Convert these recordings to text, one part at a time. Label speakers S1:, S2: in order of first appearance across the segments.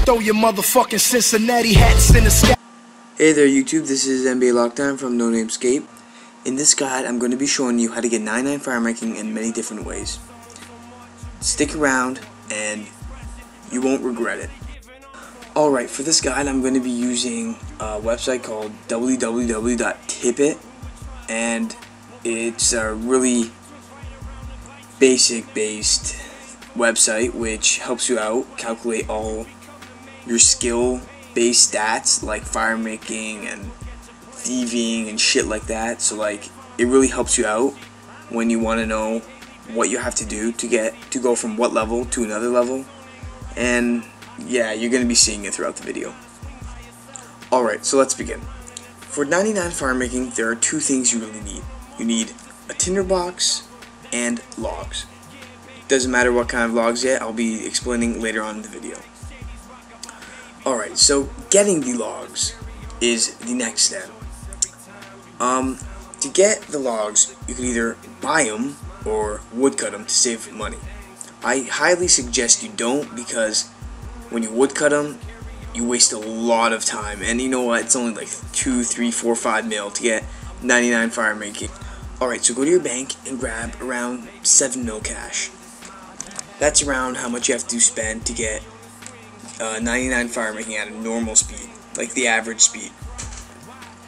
S1: throw your motherfucking Cincinnati hats in the sky.
S2: Hey there YouTube, this is NBA Lockdown from No Name Escape. In this guide, I'm going to be showing you how to get 99 firemaking in many different ways. Stick around and you won't regret it. Alright, for this guide I'm going to be using a website called www.tipit, and it's a really basic based website which helps you out calculate all your skill based stats like firemaking and thieving and shit like that. So like it really helps you out when you want to know what you have to do to go from what level to another level. And yeah, you're going to be seeing it throughout the video. Alright, so let's begin. For 99 firemaking, there are two things you really need. You need a tinderbox and logs. Doesn't matter what kind of logs yet, I'll be explaining later on in the video. Alright, so getting the logs is the next step. To get the logs, you can either buy them or woodcut them to save money. I highly suggest you don't, because when you woodcut them, you waste a lot of time. And you know what? It's only like 2, 3, 4, 5 mil to get 99 firemaking. Alright, so go to your bank and grab around 7 mil cash. That's around how much you have to spend to get 99 firemaking at a normal speed, like the average speed.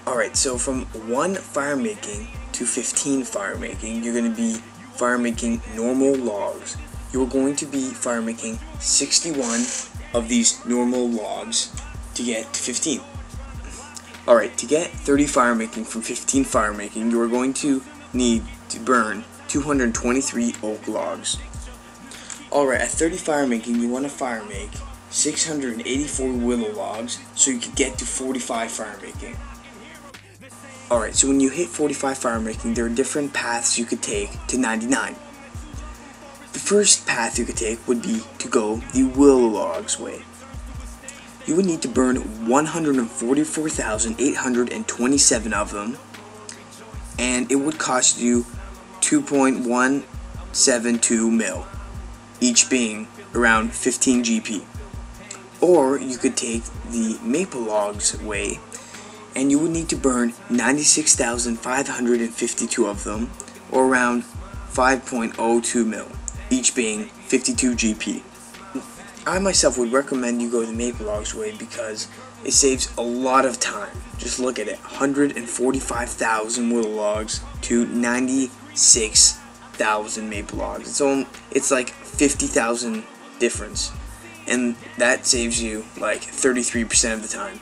S2: Alright, so from 1 firemaking to 15 firemaking, you're going to be firemaking normal logs. You're going to be firemaking 61 of these normal logs to get to 15. Alright, to get 30 firemaking from 15 firemaking, you are going to need to burn 223 oak logs. Alright, at 30 firemaking, you want to firemake 684 willow logs so you can get to 45 firemaking. Alright, so when you hit 45 firemaking, there are different paths you could take to 99. The first path you could take would be to go the willow logs way. You would need to burn 144,827 of them, and it would cost you 2.172 mil, each being around 15 GP. Or you could take the maple logs way, and you would need to burn 96,552 of them, or around 5.02 mil, each being 52 GP. I myself would recommend you go the maple logs way because it saves a lot of time. Just look at it, 145,000 willow logs to 96,000 maple logs. It's like 50,000 difference, and that saves you like 33% of the time.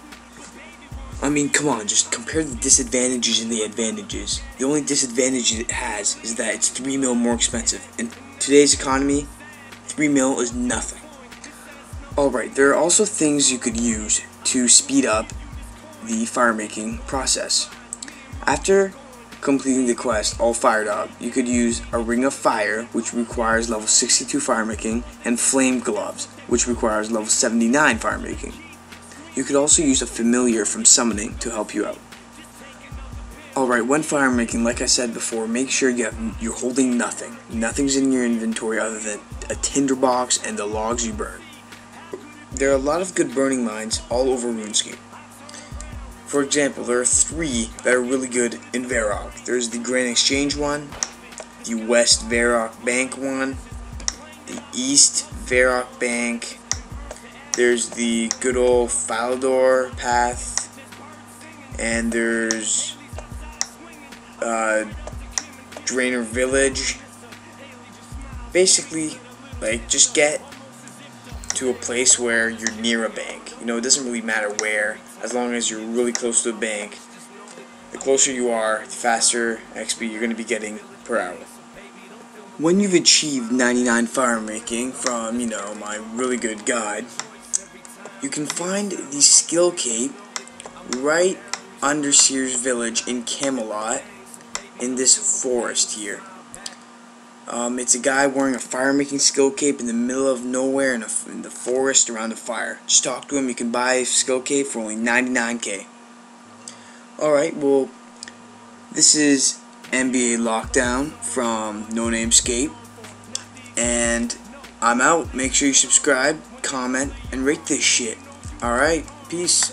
S2: I mean, come on, just compare the disadvantages and the advantages. The only disadvantage it has is that it's 3 mil more expensive. In today's economy, 3 mil is nothing. Alright, there are also things you could use to speed up the firemaking process. After completing the quest all fired up, you could use a ring of fire, which requires level 62 firemaking, and flame gloves, which requires level 79 firemaking. You could also use a familiar from summoning to help you out. Alright, when firemaking, like I said before, make sure you're holding nothing. Nothing's in your inventory other than a tinderbox and the logs you burn. There are a lot of good burning mines all over RuneScape. For example, there are 3 that are really good in Varrock. There's the Grand Exchange one, the West Varrock Bank one, the East Varrock Bank, there's the good old Falador path, and there's Drainer Village. Basically, like, just get to a place where you're near a bank. You know, it doesn't really matter where, as long as you're really close to a bank. The closer you are, the faster XP you're going to be getting per hour. When you've achieved 99 firemaking from, you know, my really good guide, you can find the skill cape right under Sears Village in Camelot in this forest here. It's a guy wearing a firemaking skill cape in the middle of nowhere in the forest around a fire. Just talk to him. You can buy a skill cape for only 99k. Alright, well, this is NBA Lockdown from No Name Escape, and I'm out. Make sure you subscribe, comment, and rate this shit. Alright, peace.